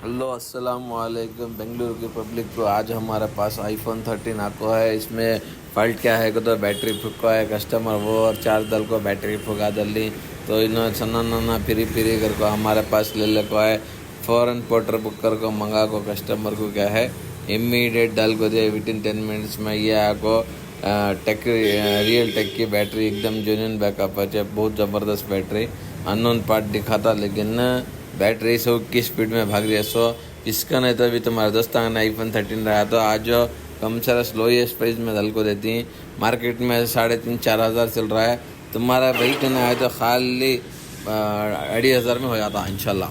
Hello अस्सलाम वालेकुम बेंगलुरु की पब्लिक को। आज हमारे पास आईफोन 13 आको है। इसमें फॉल्ट क्या है तो बैटरी फूका है कस्टमर वो और चार दल को बैटरी फूका दली तो इन्होंने सन्ना नन्ना फिरी फिरी कर को हमारे पास ले को है। फ़ौरन पोर्टर बुक कर को मंगा को कस्टमर को क्या है इमीडिएट डाल को दे विटिन 10 मिनट्स में ये आपको टेक रियल टेक की बैटरी एकदम जेन्युइन बैकअप है। बहुत ज़बरदस्त बैटरी अननोन पार्ट दिखाता लेकिन बैटरी 100 की स्पीड में भाग रही है। इसका नहीं तो अभी तुम्हारे दोस्तान ने आईफोन 13 रहा तो आज जो कम से कम लोएस्ट प्राइस में दल को देती हैं। मार्केट में 3,500-4 हज़ार चल रहा है। तुम्हारा भाई कहना है तो खाली 2,500 में हो जाता इंशाल्लाह।